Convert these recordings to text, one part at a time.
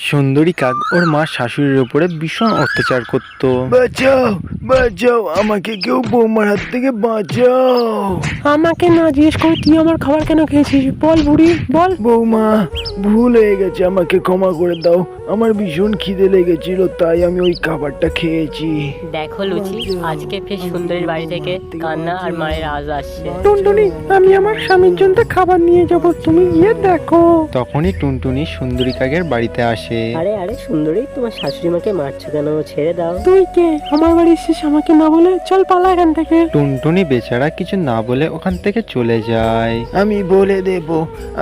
সুন্দরী কাক ওর মা শাশুড়ির উপরে ভীষণ অত্যাচার করত। বাঁচাও বাঁচাও, আমাকে কেউ বৌমার হাত থেকে বাঁচাও। আমাকে না জিজ্ঞেস করে তুই আমার খাবার কেন খেয়েছিস? বল বুড়ি বল। বৌমা, ভুল হয়ে গেছে, আমাকে ক্ষমা করে দাও। আমার ভীষণ খিদে লেগেছিল, তাই আমি ওই খাবারটা খেয়েছি। দেখো লুচি, আজকে ফের সুন্দরীর বাড়ি থেকে কান্না আর মায়ের আওয়াজ আসছে। টুনটুনি, আমি আমার স্বামীর জন্য খাবার নিয়ে যাব, তুমি গিয়ে দেখো। তখনই টুনটুনি সুন্দরী কাকের বাড়িতে আসে। আরে আরে সুন্দরী, তোমার শাশুড়ি মাকে মারছো কেন? ছেড়ে দাও। তুই কে? আমার বাড়ি এসেছিস আমাকে না বলে? চল পালা এখান থেকে। টুনটুনি বেচারা কিছু না বলে ওখান থেকে চলে যায়। আমি বলে দেব,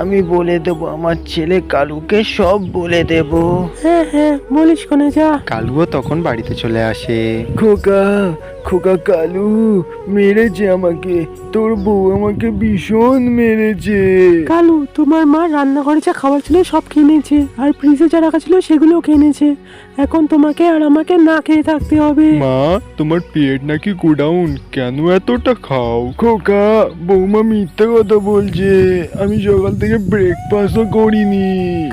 আমি বলে দেব, আমার ছেলে কালুকে সব বলে দেব। হ্যাঁ হ্যাঁ, বলিস কোনে যা। কালুও তখন বাড়িতে চলে আসে। খোকা, খোকা কালু মেরেছে আমাকে, তোর বউ আমাকে ভীষণ মেরেছে। কালু, তোমার মা রান্নাঘরে যা খাবার ছিল সব খেয়ে নিয়েছে, আর ফ্রিজে যা রাখা ছিল সেগুলোও খেয়ে নিয়েছে। এখন তোমাকে আর আমাকে না খেয়ে থাকতে হবে। মা, তোমার পেট নাকি গোডাউন, কেন এতটা খাও? খোকা, বৌমা মিথ্যে কথা বলছে, আমি সকাল থেকে ব্রেকফাস্টও করিনি।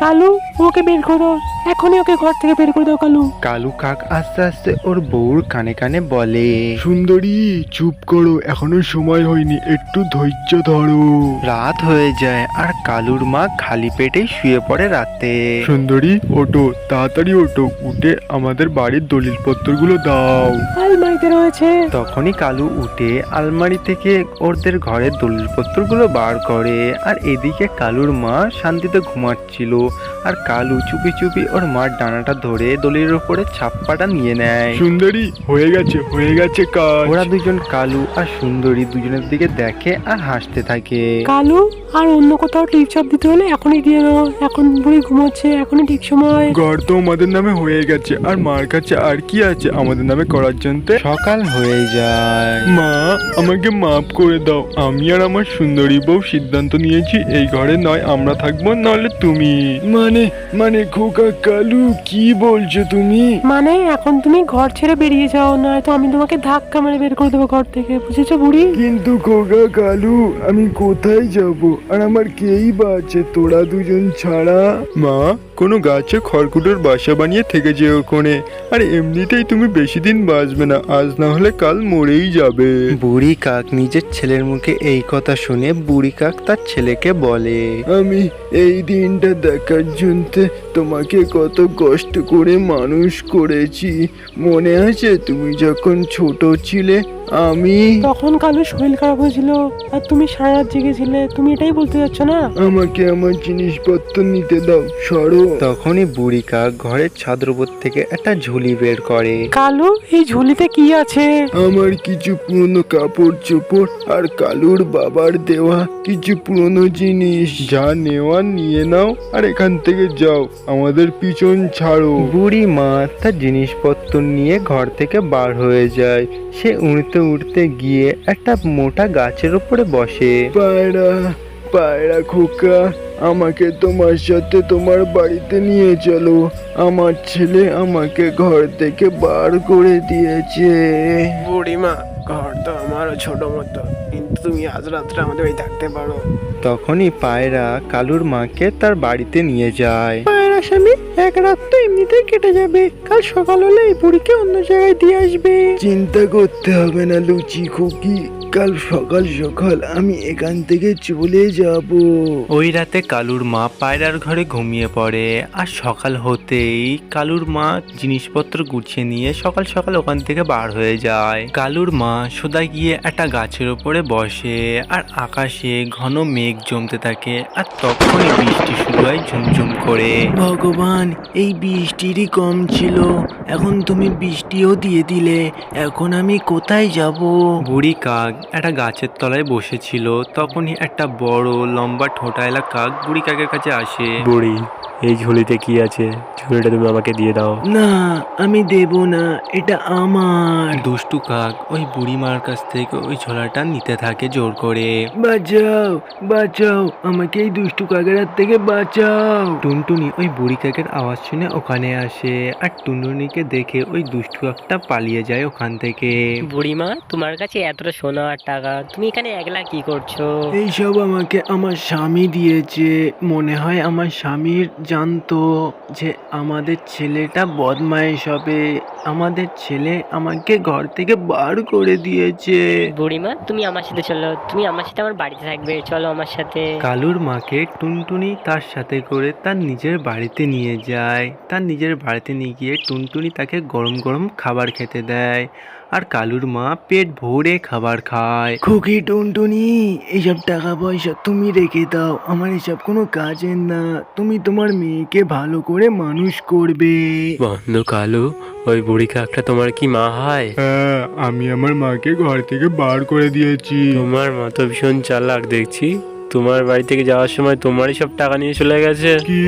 কালু, ওকে বের করো, এখনই ওকে ঘর থেকে বের করে দাও কালু। কালু কাক আস্তে আস্তে ওর বউর কানে কানে বলে। সুন্দরী, চুপ করো, এখনো সময় হয়নি, একটু ধৈর্য ধরো। রাত হয়ে যায় আর কালুর মা খালি পেটেই শুয়ে পড়ে রাতে। সুন্দরী, ওঠো, তাড়াতাড়ি ওঠো, উঠে আমাদের বাড়ির দলিলপত্রগুলো দাও। আলমারিতে রয়েছে। তখনই কালু উঠে আলমারি থেকে ওদের ঘরের দলিলপত্রগুলো বার করে, আর এদিকে কালুর মা শান্তিতে ঘুমাচ্ছিল, আর কালু চুপি চুপি ওর মার ডানাটা ধরে দলিলের উপরে ছাপ্পাটা নিয়ে নেয়। সুন্দরী, হয়ে গেছে কাজ। ওরা দুজন কালু আর সুন্দরী দুজনের দিকে দেখে আর হাসতে থাকে। কালু, আর অন্য কোথাও টিপচাপ দিতে হলে এখনই দিয়ে নাও, এখন বুড়ি ঘুমোচ্ছে, এখনই ঠিক সময়। ঘর তো আমাদের নামে হয়ে গেছে, আর মার কাছে আর কি আছে আমাদের নামে করার জন্য? সকাল হয়ে যায়। মা, আমাকে মাফ করে দাও, আমি আর আমার সুন্দরী বউ সিদ্ধান্ত নিয়েছি এই ঘরে নয় আমরা থাকবো, নাহলে তুমি। মানে খোকা কালু, কি বলছো তুমি? মানে এখন তুমি ঘর ছেড়ে বেরিয়ে যাও, নয়তো আমি তোমাকে ধাক্কা মেরে বের করে দেবো ঘর থেকে, বুঝেছো বুড়ি? কিন্তু খোকা কালু, আমি কোথায় যাব? আর আমার কেই বা আছে তোরা দুজন ছাড়া? মা, কোনো গাছে খড়কুটোর বাসা বানিয়ে থেকে যেও কোণে, আর এমনিতেই তুমি বেশি দিন বাঁচবে না, আজ না হলে কাল মরেই যাবে। বুড়ি কাক নিজের ছেলের মুখে এই কথা শুনে বুড়ি কাক তার ছেলেকে বলে, আমি এই দিনটা দেখার জন্য তোমাকে কত কষ্ট করে মানুষ করেছি। মনে আছে তুমি যখন ছোট ছিলে? আমি তখন কালু শরীর খারাপ হয়েছিল আর তুমি সারা রাত জেগেছিলে, তুমি এটাই বলতে যাচ্ছ না? আমাকে আমার জিনিসপত্র নিতে দাও, সরো। তখনই বুড়ি কাক ঘরের ছাদের উপর থেকে একটা ঝুলি বের করে। কালু, এই ঝুলিতে কি আছে? আমার কিছু পুরনো কাপড় চোপড় আর কালুর বাবার দেওয়া কিছু পুরনো জিনিস। যা নেওয়ার নিয়ে নাও, আর এখান থেকে যাও, আমাদের পিছন ছাড়ো। বুড়ি মা তার জিনিসপত্র নিয়ে ঘর থেকে বার হয়ে যায়। সে উড়তে উড়তে গিয়ে একটা মোটা গাছের উপরে বসে। পায়রা, পায়রা খোকা, আমাকে তোমার সাথে তোমার বাড়িতে নিয়ে চলো। আমার ছেলে আমাকে ঘর থেকে বার করে দিয়েছে। বুড়িমা, ঘর তো আমারও ছোট মতো, কিন্তু তুমি আজ রাত্রে আমাদের বাড়ি থাকতে পারো। তখনই পায়রা কালুর মাকে তার বাড়িতে নিয়ে যায়। পায়রা স্বামী, এক রাত তো এমনিতেই কেটে যাবে, কাল সকাল হলে এই বুড়িকে অন্য জায়গায় দিয়ে আসবে। চিন্তা করতে হবে না লুচি খুকি, কাল সকাল সকাল আমি এখান থেকে চলে যাব। ওই রাতে কালুর মা পায়রার ঘরে ঘুমিয়ে পড়ে, আর সকাল হতেই কালুর মা জিনিসপত্র গুছিয়ে নিয়ে সকাল সকাল ওখান থেকে বার হয়ে যায়। কালুর মা সোজা গিয়ে একটা গাছের উপরে বসে, আর আকাশে ঘন মেঘ জমতে থাকে, আর তখনই বৃষ্টি শুরু হয় ঝুমঝুম করে। ভগবান, এই বৃষ্টিরই কম ছিল, এখন তুমি বৃষ্টিও দিয়ে দিলে, এখন আমি কোথায় যাব? বুড়ি কাক একটা গাছের তলায় বসেছিল, তখনই একটা বড় লম্বা ঠোঁটাওয়ালা কাক বুড়ি কাকের কাছে আসে। বুড়ি, এই ঝুলিতে কি আছে? ঝুলিটা তুমি আমাকে দিয়ে দাও। না, আমি দেব না, এটা আমার। দুষ্টু কাক ওই বুড়ি মার কাছ থেকে ওই ঝোলাটা নিতে থাকে জোর করে। বাঁচাও, বাঁচাও, আমাকে এই দুষ্টু কাকের হাত থেকে বাঁচাও। টুনটুনি ওই বুড়ি কাকের আওয়াজ শুনে ওখানে আসে, আর টুনটুনিকে দেখে ওই দুষ্টু কাকটা পালিয়ে যায় ওখান থেকে। বুড়িমা, তোমার কাছে এতটা সোনা আর টাকা, তুমি এখানে একলা কি করছো? এইসব আমাকে আমার স্বামী দিয়েছে। মনে হয় আমার স্বামীর জানতো যে আমাদের ছেলেটা বদমাইশ হবে, আমাদের ছেলে আমাকে ঘর থেকে বার করে দিয়েছে। বুড়িমা তুমি আমার সাথে চলো, তুমি আমার সাথে আমার বাড়িতে থাকবে, চলো আমার সাথে। কালুর মাকে টুনটুনি তার সাথে করে তার নিজের বাড়িতে নিয়ে যায়। তার নিজের বাড়িতে নিয়ে গিয়ে টুনটুনি তাকে গরম গরম খাবার খেতে দেয়, আর কালুর মা পেট ভরে খাবার খায়। খুকি টুনটুনি, এইসব টাকা পয়সা তুমি রেখে দাও, আমার এসব কোনো কাজের না। তুমি তোমার মেয়েকে ভালো করে মানুষ করবে। বন্ধু কালু, ওই বুড়ি কাকটা তোমার কি মা হয়? হ্যাঁ, আমি আমার মাকে ঘর থেকে বার করে দিয়েছি। তোমার মা তো ভীষণ চালাক দেখছি। তোমার বাড়ি থেকে যাওয়ার সময় তোমারই সব টাকা নিয়ে চলে গেছে। কি,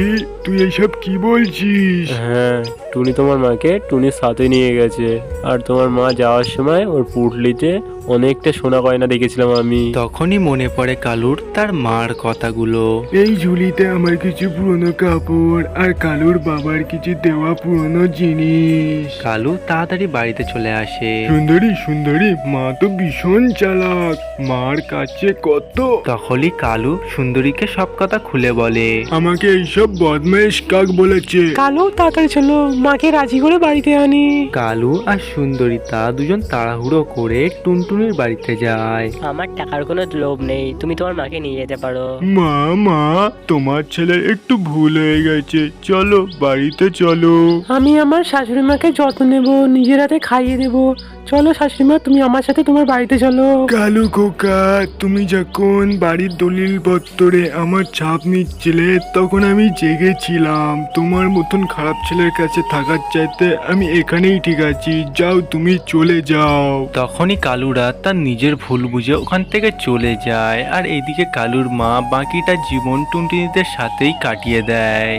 তুই এইসব কি বলছিস? হ্যাঁ, টুনি তোমার মাকে টুনির সাথে নিয়ে গেছে, আর তোমার মা যাওয়ার সময় ওর পুটলিতে অনেকটা সোনা গয়না দেখেছিলাম আমি। তখনই মনে পড়ে কালুর তার মার কথাগুলো। এই ঝুলিতে আমার কিছু পুরনো কাপড় আর কালুর বাবার কিছু দেওয়া পুরনো জিনিস। কালু তাড়াতাড়ি বাড়িতে চলে আসে। সুন্দরী সুন্দরী, মা তো ভীষণ চালাক, মার কাছে কত। তখনই কালু সুন্দরীকে সব কথা খুলে বলে। আমাকে এইসব বদমাইশ কাক বলেছে। কালু তাড়াতাড়ি চলো, মাকে রাজি করে বাড়িতে আনি। কালু আর সুন্দরী তা দুজন তাড়াহুড়ো করে টুনটুনির বাড়িতে যায়। আমার টাকার কোনো লোভ নেই, তুমি তোমার মাকে নিয়ে যেতে পারো। মা, তোমার ছেলের একটু ভুল হয়ে গেছে, চলো বাড়িতে চলো। আমি আমার শাশুড়ি মাকে যত্ন নেব, নিজের হাতে খাইয়ে দেবো। চলো শাশুড়ি মা, তুমি আমার সাথে তোমার বাড়িতে চলো। কালু খোকা, তুমি যখন বাড়ির দলিল পত্তরে আমার ছাপ নিচ্ছিলে তখন আমি জেগেছিলাম। তোমার মতন খারাপ ছেলের কাছে থাকার চাইতে আমি এখানেই ঠিক আছি, যাও তুমি চলে যাও। তখনই কালুরা তার নিজের ভুল বুঝে ওখান থেকে চলে যায়, আর এইদিকে কালুর মা বাকিটা জীবন টুনটুনিদের সাথেই কাটিয়ে দেয়।